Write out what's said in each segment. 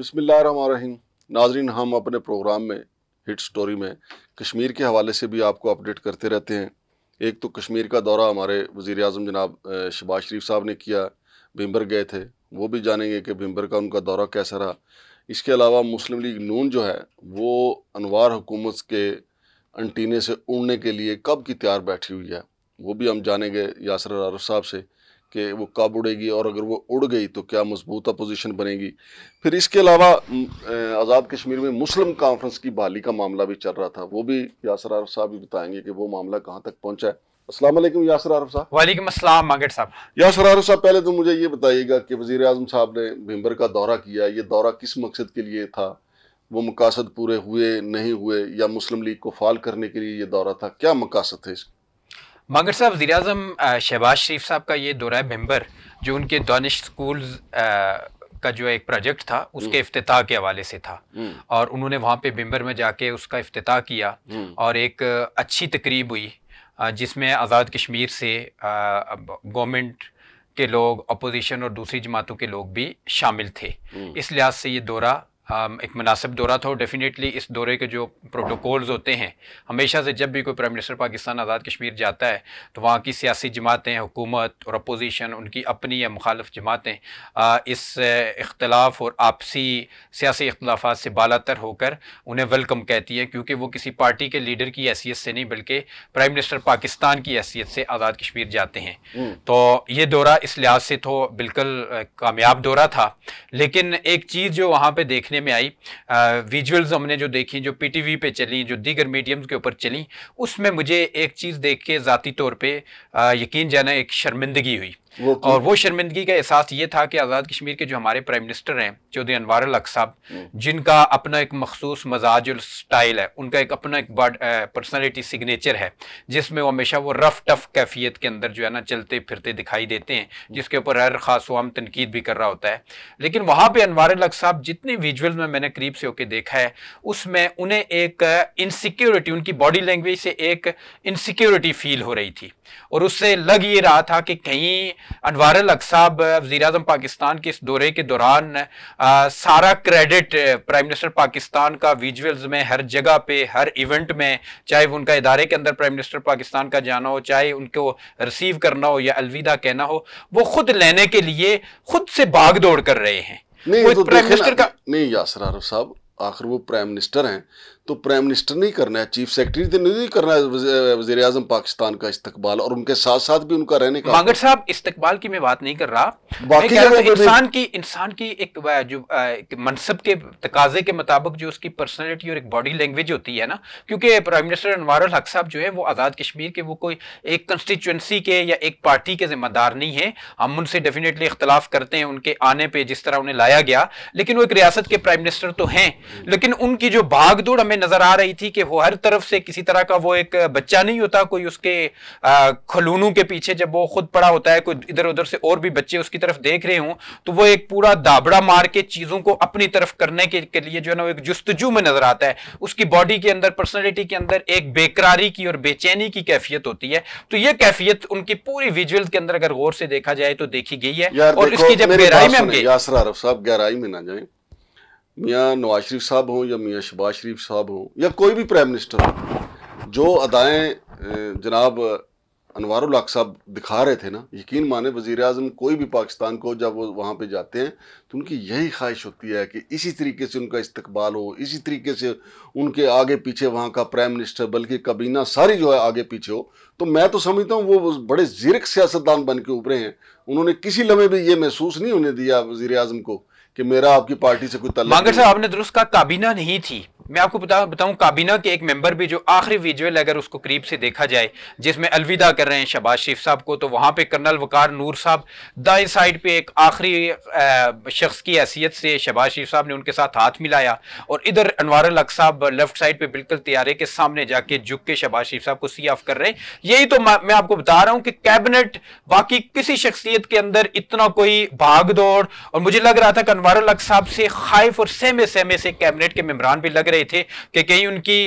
बिस्मिल्लाहिर्रहमानिर्रहीम। नाजरीन, हम अपने प्रोग्राम में हिट स्टोरी में कश्मीर के हवाले से भी आपको अपडेट करते रहते हैं। एक तो कश्मीर का दौरा हमारे वज़ीर आज़म जनाब शहबाज शरीफ साहब ने किया, भिंबर गए थे, वो भी जानेंगे कि भिंबर का उनका दौरा कैसा रहा। इसके अलावा मुस्लिम लीग नून जो है वो अनवार हुकूमत के अंटीने से उड़ने के लिए कब की तैयार बैठी हुई है, वो भी हम जानेंगे यासर आरिफ साहब से कि वो कब उड़ेगी और अगर वो उड़ गई तो क्या मजबूत अपोजिशन बनेगी। फिर इसके अलावा आज़ाद कश्मीर में मुस्लिम कॉन्फ्रेंस की बहाली का मामला भी चल रहा था, वो भी यासर आरिफ साहब भी बताएंगे कि वो मामला कहाँ तक पहुँचा है। अस्सलाम वालेकुम यासर आरिफ साहब। वालेकुम अस्सलाम मागिर साहब। यासर आरिफ साहब, पहले तो मुझे ये बताइएगा कि वज़ीर आज़म साहब ने भिंबर का दौरा किया, ये दौरा किस मकसद के लिए था? वो मकासद पूरे हुए नहीं हुए, या मुस्लिम लीग को फाल करने के लिए ये दौरा था? क्या मकासद थे इसका? मागिर साहब, वज़ीर आज़म शहबाज शरीफ साहब का ये दौरा भिंबर जो उनके दानिश स्कूल का जो एक प्रोजेक्ट था उसके इफ्तिताह के हवाले से था, और उन्होंने वहाँ पे भिंबर में जाके उसका इफ्तिताह किया और एक अच्छी तकरीब हुई जिसमें आज़ाद कश्मीर से गवर्नमेंट के लोग, अपोजिशन और दूसरी जमातों के लोग भी शामिल थे। इस लिहाज से ये दौरा एक मुनासिब दौरा था। और डेफिनेटली इस दौरे के जो प्रोटोकॉल्स होते हैं, हमेशा से जब भी कोई प्राइम मिनिस्टर पाकिस्तान आज़ाद कश्मीर जाता है तो वहाँ की सियासी जमातें, हुकूमत और अपोजिशन, उनकी अपनी या मुखालिफ जमातें इस इख्तलाफ और आपसी सियासी इख्तलाफात से बालातर होकर उन्हें वेलकम कहती है, क्योंकि वो किसी पार्टी के लीडर की हैसियत से नहीं बल्कि प्राइम मिनिस्टर पाकिस्तान की हैसियत से आज़ाद कश्मीर जाते हैं। तो ये दौरा इस लिहाज से तो बिल्कुल कामयाब दौरा था। लेकिन एक चीज़ जो वहाँ पर देखने में आई, विजुअल्स हमने जो देखी, जो पीटीवी पे चली, जो दीगर मीडियम्स के ऊपर चली, उसमें मुझे एक चीज़ देख के ज़ाती तौर पे यकीन जाना एक शर्मिंदगी हुई। और वो शर्मिंदगी का एहसास ये था कि आज़ाद कश्मीर के जो हमारे प्राइम मिनिस्टर हैं चौधरी अनवार अल हक साहब, जिनका अपना एक मखसूस मजाज और स्टाइल है, उनका एक अपना एक पर्सनैलिटी सिग्नेचर है जिसमें वो हमेशा वो रफ टफ कैफियत के अंदर जो है ना चलते फिरते दिखाई देते हैं, जिसके ऊपर हर खास आम तनकीद भी कर रहा होता है। लेकिन वहाँ पर अनवार अल हक साहब, जितने विजुअल्स में मैंने करीब से होकर देखा है, उसमें उन्हें एक इनसिक्योरिटी, उनकी बॉडी लैंग्वेज से एक इनसिक्योरिटी फील हो रही थी, और उससे लग ये रहा था कि कहीं अनवार अल हक साहब वज़ीर आज़म पाकिस्तान के इस दौरे के दौरान सारा क्रेडिट प्राइम मिनिस्टर पाकिस्तान का विजुअल्स में हर जगह पे, हर इवेंट में, चाहे वो उनका इदारे के अंदर प्राइम मिनिस्टर पाकिस्तान का जाना हो, चाहे उनको रिसीव करना हो या अलविदा कहना हो, वो खुद लेने के लिए खुद से भाग दौड़ कर रहे हैं। नहीं तो प्राइम मिनिस्टर का नहीं, यासर आरिफ साहब, आखिर वो प्राइम मिनिस्टर हैं तो प्राइम मिनिस्टर नहीं करना है, चीफ सेक्रेटरी तो नहीं करना है वज़ीर आज़म पाकिस्तान का इस्तकबाल, और उनके साथ साथ भी उनका रहने का। मागिर साहब, इस्तकबाल की मैं बात नहीं कर रहा, बाकी इंसान की एक जो मनसब के तकाजे के मुताबिक जो उसकी पर्सनैलिटी और एक बॉडी लैंग्वेज होती है ना, क्योंकि प्राइम मिनिस्टर अनवार अल हक साहब जो है वो आज़ाद कश्मीर के, वो कोई एक कंस्टिट्यूंसी के या एक पार्टी के जिम्मेदार नहीं है। हम उनसे डेफिनेटली इख्तलाफ करते हैं उनके आने पर, जिस तरह उन्हें लाया गया, लेकिन वो एक रियासत के प्राइम मिनिस्टर तो हैं। लेकिन उनकी जो भाग दौड़ हमें नजर आ रही थी कि वो हर तरफ से किसी तरह का, वो एक बच्चा नहीं होता कोई उसके खलूनों के पीछे जब वो खुद पड़ा होता है, कोई इधर उधर से और भी बच्चे उसकी तरफ देख रहे हों, तो वो एक पूरा दाबड़ा मार के चीजों को अपनी तरफ करने के लिए जो है ना एक जुस्तजू में नजर आता है। उसकी बॉडी के अंदर, पर्सनैलिटी के अंदर एक बेकरारी की और बेचैनी की कैफियत होती है। तो ये कैफियत उनकी पूरी विजुअल के अंदर अगर गौर से देखा जाए तो देखी गई है। और इसकी जब गहराई में हम यासर आरिफ साहब, गहराई में ना जाए, मियाँ नवाज शरीफ साहब हों या मियाँ शहबाज शरीफ साहब हों या कोई भी प्राइम मिनिस्टर हो, जो अदाएं जनाब अनवार अल हक साहब दिखा रहे थे ना, यकीन माने वज़ीर आज़म कोई भी पाकिस्तान को जब वो वहाँ पे जाते हैं तो उनकी यही ख्वाहिश होती है कि इसी तरीके से उनका इस्तकबाल हो, इसी तरीके से उनके आगे पीछे वहाँ का प्राइम मिनिस्टर बल्कि काबीना सारी जो है आगे पीछे हो। तो मैं तो समझता हूँ वो बड़े ज़ीरक सियासतदान बन के उभरे हैं। उन्होंने किसी लम्हे भी ये महसूस नहीं होने दिया वज़ीर आज़म को कि मेरा आपकी पार्टी से कोई ताल्लुक। मागिर साहब, आपने दुरुस्त कहा, काबीना नहीं थी। मैं आपको बताऊं काबीना के एक मेंबर भी, जो आखिरी विजुअल अगर उसको करीब से देखा जाए जिसमें अलविदा कर रहे हैं शहबाज शरीफ साहब को, तो वहां पे कर्नल वकार नूर साहब दाएं साइड पे एक आखिरी शख्स की हैसियत से शहबाज शरीफ साहब ने उनके साथ हाथ मिलाया, और इधर अनवार अल हक साहब लेफ्ट साइड पे बिल्कुल तैयारे के सामने जाके झुक के शहबाज शरीफ साहब को सी ऑफ कर रहे हैं। यही तो मैं आपको बता रहा हूं कि कैबिनेट, बाकी किसी शख्सियत के अंदर इतना कोई भाग दौड़, और मुझे लग रहा था कि अनवार अल हक साहब से खाइफ और सहमे सहमे से कैबिनेट के मेंबरान भी लग रहे गए थे कि कहीं उनकी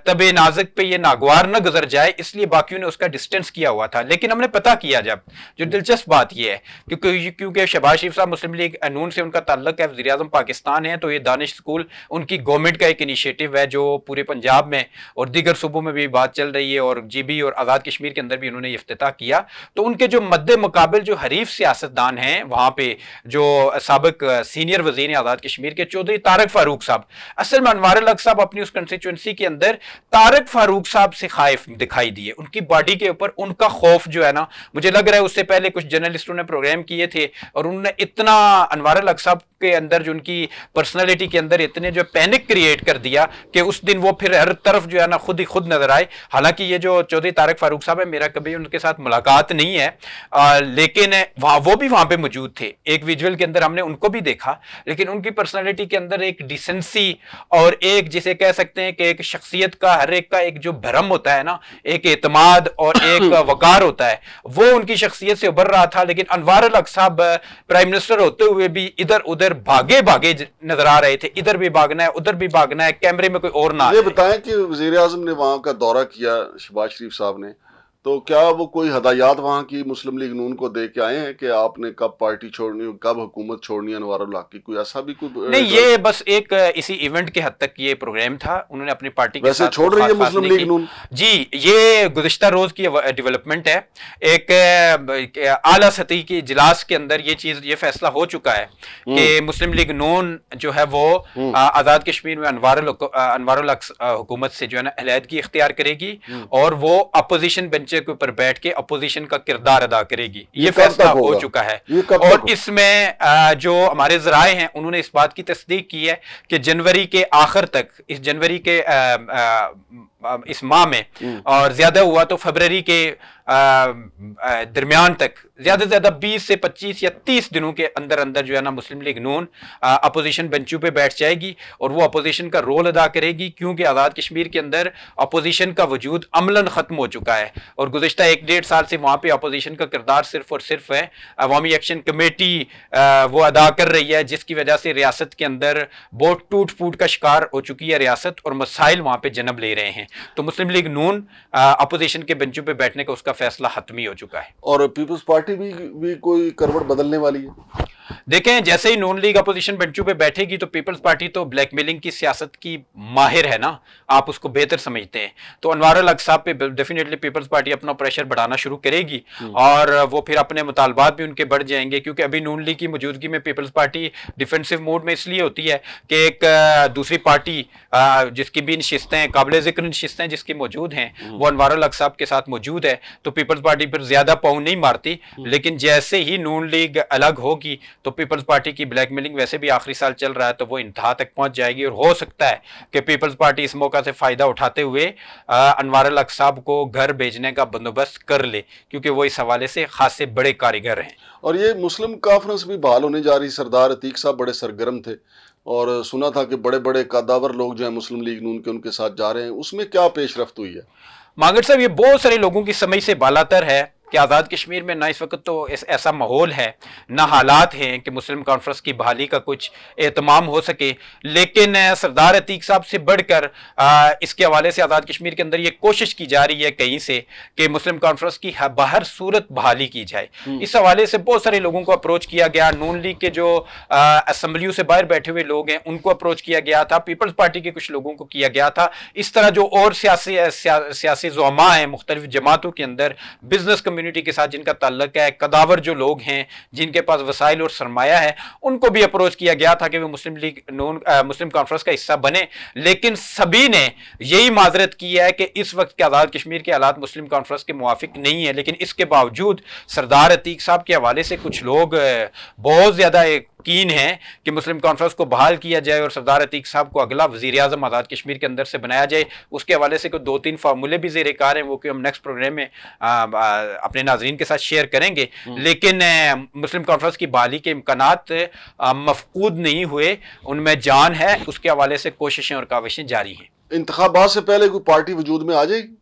तबे नाजुक पे ये नागवार न गुजर जाए, इसलिए बाकियों ने उसका डिस्टेंस किया हुआ था। लेकिन हमने पता किया जब, जो दिलचस्प बात यह है क्योंकि शहबाज शरीफ साहब मुस्लिम लीग नून से उनका ताल्लुक है, वज़ीर आज़म पाकिस्तान है, तो ये दानिश स्कूल उनकी गवर्नमेंट का एक इनिशिएटिव है जो पूरे पंजाब में और दीगर सूबों में भी बात चल रही है, और GB और आज़ाद कश्मीर के अंदर भी उन्होंने इफ्तिताह किया। तो उनके जो मद्दे मुकाबिल जो हरीफ सियासतदान हैं वहाँ पे, जो साबिक सीनियर वज़ीर हैं आज़ाद कश्मीर के चौधरी तारिक फारूक साहब, असल में अनवार अल हक साहब अपनी उस कंस्टिट्यूंसी के अंदर तारिक फारूक साहब से खाइफ दिखाई दिए। उनकी बॉडी के ऊपर उनका खौफ जो है ना, मुझे लग रहा है उससे पहले कुछ जर्नलिस्टों ने प्रोग्राम किए थे और उन्होंने इतना अनवार अल हक साहब के अंदर जो उनकी पर्सनालिटी के अंदर इतने जो पैनिक क्रिएट कर दिया कि उस दिन वो फिर हर तरफ जो है ना खुद ही खुद नजर आए। हालांकि ये जो चौधरी तारिक फारूक साहब है, मेरा कभी उनके साथ मुलाकात नहीं है, लेकिन वो भी वहां पे मौजूद थे। एक विजुअल के अंदर हमने उनको भी देखा, लेकिन उनकी पर्सनालिटी के अंदर एक डिसेंसी और एक जिसे कह सकते हैं कि एक शख्सियत का, हर एक का एक जो भरम होता है ना, एक एतमाद और एक वकार होता है, वो उनकी शख्सियत से उभर रहा था। लेकिन अनवार अल हक साहब प्राइम मिनिस्टर होते हुए भी इधर उधर भागे भागे नजर आ रहे थे, इधर भी भागना है उधर भी भागना है, कैमरे में कोई और ना। ये बताएं कि वज़ीर आज़म ने वहां का दौरा किया शहबाज शरीफ साहब ने, तो क्या वो कोई हदायत वहाँ की मुस्लिम लीग नून को दे के आए हैं कि आपने कब पार्टी छोड़नी, कब हुकूमत छोड़नी है अनवार उल हक की? कोई ऐसा भी कोई नहीं, ये बस एक इसी इवेंट के हद तक ये प्रोग्राम था। उन्होंने अपनी पार्टी के साथ छोड़ रही है मुस्लिम लीग नून जी। ये गुज़िश्ता रोज की डेवलपमेंट है। एक आला सतही के इजलास के अंदर ये फैसला हो चुका है कि मुस्लिम लीग नून जो है वो आज़ाद कश्मीर में अनवार उल हक हुकूमत से जो है ना अलहदगी इख्तियार करेगी और वो अपोजिशन बेंच के ऊपर बैठ के अपोजिशन का किरदार अदा करेगी। ये फैसला हो चुका है। और इसमें जो हमारे ज़राए हैं उन्होंने इस बात की तस्दीक की है कि जनवरी के आखिर तक, इस जनवरी के इस माह में और ज्यादा हुआ तो फरवरी के दरमियान तक, ज्यादा से ज्यादा 20 से 25 या 30 दिनों के अंदर अंदर जो है ना मुस्लिम लीग नून अपोजिशन बेंचों पे बैठ जाएगी और वो अपोजिशन का रोल अदा करेगी, क्योंकि आज़ाद कश्मीर के अंदर अपोजिशन का वजूद अमलन ख़त्म हो चुका है और गुज़िश्ता 1-1.5 साल से वहाँ पे अपोजिशन का किरदार सिर्फ और सिर्फ है अवामी एक्शन कमेटी वो अदा कर रही है, जिसकी वजह से रियासत के अंदर बहुत टूट फूट का शिकार हो चुकी है रियासत और मसाइल वहाँ पे जन्म ले रहे हैं। तो मुस्लिम लीग नून अपोजिशन के बेंचों पे बैठने का उसका फैसला हतमी हो चुका है। और पीपल्स पार्टी भी कोई करवट बदलने वाली है? देखें, जैसे ही नून लीग अपोजिशन बेंचों पे बैठेगी तो पीपल्स पार्टी तो ब्लैकमेलिंग की सियासत की माहिर है ना, आप उसको बेहतर समझते हैं। तो अनवार अल हक साहब पे डेफिनेटली पीपल्स पार्टी अपना प्रेशर बढ़ाना शुरू करेगी और वो फिर अपने मुतालबात भी उनके बढ़ जाएंगे, क्योंकि अभी नून लीग की मौजूदगी में पीपल्स पार्टी डिफेंसिव मोड में इसलिए होती है कि एक दूसरी पार्टी जिसकी भी नशिस्तें, काबिल ज़िक्र नशिस्तें जिसकी मौजूद हैं, वो अनवार अल हक साहब के साथ मौजूद है, तो पीपल्स पार्टी फिर ज्यादा पाँव नहीं मारती। लेकिन जैसे ही नून लीग अलग होगी तो पीपल्स पार्टी की ब्लैकमेलिंग वैसे भी आखिरी साल चल रहा है तो वो इंतहा तक पहुंच जाएगी और हो सकता है कि पीपल्स पार्टी इस मौका से फायदा उठाते हुए अनवार अल हक साहब को घर भेजने का बंदोबस्त कर ले, क्योंकि वो इस हवाले से खासे बड़े कारीगर हैं। और ये मुस्लिम कॉन्फ्रेंस भी बहाल होने जा रही, सरदार अतीक साहब बड़े सरगर्म थे और सुना था कि बड़े बड़े कदावर लोग जो है मुस्लिम लीग नून के उनके साथ जा रहे हैं, उसमें क्या पेशरफ्त हुई है? मांगड़ साहब, ये बहुत सारे लोगों की समझ से बालातर है कि आज़ाद कश्मीर में ना इस वक्त तो ऐसा माहौल है, ना हालात हैं कि मुस्लिम कॉन्फ्रेंस की बहाली का कुछ एहतमाम हो सके। लेकिन सरदार अतीक साहब से बढ़कर इसके हवाले से आज़ाद कश्मीर के अंदर ये कोशिश की जा रही है कहीं से कि मुस्लिम कॉन्फ्रेंस की बाहर सूरत बहाली की जाए। इस हवाले से बहुत सारे लोगों को अप्रोच किया गया। नून लीग के जो असम्बलियों से बाहर बैठे हुए लोग हैं उनको अप्रोच किया गया था, पीपल्स पार्टी के कुछ लोगों को किया गया था। इस तरह जो और सियासी ज़ुअमा हैं मुख्तलिफ जमातों के अंदर, बिजनेस कम्युनिटी के साथ जिनका ताल्लुक है, कदावर जो लोग हैं जिनके पास वसाइल और सरमाया है, उनको भी अप्रोच किया गया था कि वे मुस्लिम लीग नून मुस्लिम कॉन्फ्रेंस का हिस्सा बने। लेकिन सभी ने यही माजरत की है कि इस वक्त के आज़ाद कश्मीर के हालात मुस्लिम कॉन्फ्रेंस के मुवाफिक नहीं है। लेकिन इसके बावजूद सरदार अतीक साहब के हवाले से कुछ लोग बहुत ज़्यादा कीन है कि मुस्लिम कॉन्फ्रेंस को बहाल किया जाए और सरदार अतीक साहब को अगला वज़ीर आज़म आज़ाद कश्मीर के अंदर से बनाया जाए। उसके हवाले से कोई 2-3 फार्मूले भी ज़ेर कार हैं, वो कि हम नेक्स्ट प्रोग्राम में अपने नाज़रीन के साथ शेयर करेंगे। लेकिन मुस्लिम कॉन्फ्रेंस की बहाली के इम्कानात मफकूद नहीं हुए, उनमें जान है। उसके हवाले से कोशिशें और काविशें जारी हैं। इंतखाबात से पहले कोई पार्टी वजूद में आ जाएगी?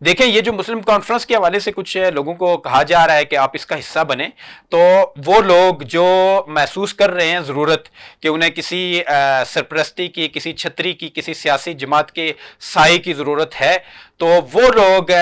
देखें, ये जो मुस्लिम कॉन्फ्रेंस के हवाले से कुछ लोगों को कहा जा रहा है कि आप इसका हिस्सा बने, तो वो लोग जो महसूस कर रहे हैं ज़रूरत कि उन्हें किसी सरपरस्ती की, किसी छतरी की, किसी सियासी जमात के साए की ज़रूरत है, तो वो लोग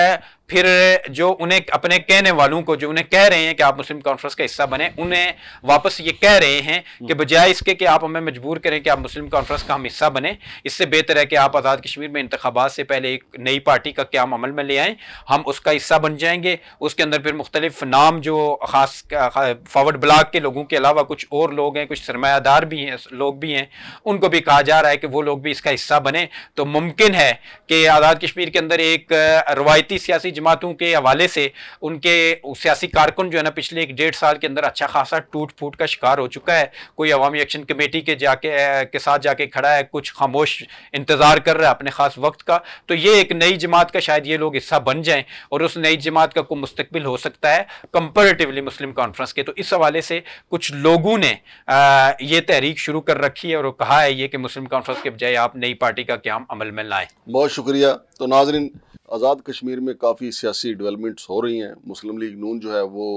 फिर जो उन्हें अपने कहने वालों को, जो उन्हें कह रहे हैं कि आप मुस्लिम कॉन्फ्रेंस का हिस्सा बने, उन्हें वापस ये कह रहे हैं कि बजाय इसके कि आप हमें मजबूर करें कि आप मुस्लिम कॉन्फ्रेंस का हम हिस्सा बने, इससे बेहतर है कि आप आज़ाद कश्मीर में इंतखाबात से पहले एक नई पार्टी का क़याम अमल में ले आएँ, हम उसका हिस्सा बन जाएंगे। उसके अंदर फिर मुख्तलिफ नाम जो ख़ास फॉरवर्ड ब्लॉक के लोगों के अलावा कुछ और लोग हैं, कुछ सरमायादार भी हैं, लोग भी हैं, उनको भी कहा जा रहा है कि वो लोग भी इसका हिस्सा बने। तो मुमकिन है कि आज़ाद कश्मीर के अंदर एक रवायती सियासी जमातों के हवाले से उनके सियासी कारकुन जो है ना, पिछले 1-1.5 साल के अंदर अच्छा खासा टूट फूट का शिकार हो चुका है। कोई अवामी एक्शन कमेटी के साथ जाके खड़ा है, कुछ खामोश इंतजार कर रहा है अपने खास वक्त का। तो ये एक नई जमात का शायद ये लोग हिस्सा बन जाएं और उस नई जमात का कोई मुस्तकबिल हो सकता है कंपैरेटिवली मुस्लिम कॉन्फ्रेंस के। तो इस हवाले से कुछ लोगों ने ये तहरीक शुरू कर रखी है और कहा है ये कि मुस्लिम कॉन्फ्रेंस के बजाय आप नई पार्टी का क़याम अमल में लाएं। बहुत शुक्रिया। तो नाज़रीन, आज़ाद कश्मीर में काफ़ी सियासी डेवलपमेंट्स हो रही हैं। मुस्लिम लीग नून जो है वो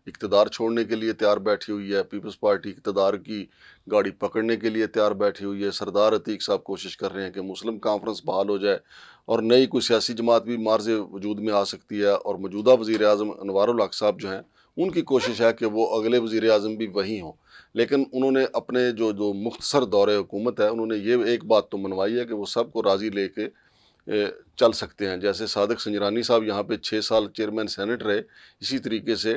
इक़्तिदार छोड़ने के लिए तैयार बैठी हुई है। पीपल्स पार्टी इक़्तिदार की गाड़ी पकड़ने के लिए तैयार बैठी हुई है। सरदार अतीक साहब कोशिश कर रहे हैं कि मुस्लिम कॉन्फ्रेंस बहाल हो जाए और नई कोई सियासी जमात भी मार्ज़ वजूद में आ सकती है। और मौजूदा वज़ीर आज़म अनवारुल हक साहब जो हैं, उनकी कोशिश है कि वो अगले वज़ीर आज़म भी वही हों। लेकिन उन्होंने अपने जो मुख्तसर दौरे हुकूमत है, उन्होंने ये एक बात तो मनवाई है कि वो सबको राज़ी लेके चल सकते हैं। जैसे सादिक संजरानी साहब यहाँ पे 6 साल चेयरमैन सेनेट रहे, इसी तरीके से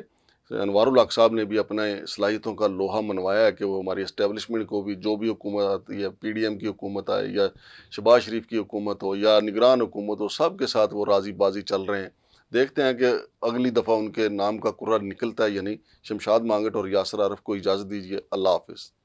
अनवारुल हक साहब ने भी अपने सलाहियतों का लोहा मनवाया है कि वो हमारी इस्टेब्लिशमेंट को भी, जो भी हुकूमत आती है, PDM की हुकूमत आए या शहबाज शरीफ की हुकूमत हो या निगरान हुकूमत हो, सब के साथ वो राज़ी बाजी चल रहे हैं। देखते हैं कि अगली दफ़ा उनके नाम का कुर्रा निकलता है या नहीं। शमशाद मांगट और यासर आरफ को इजाज़त दीजिए। अल्लाह हाफ़िज़।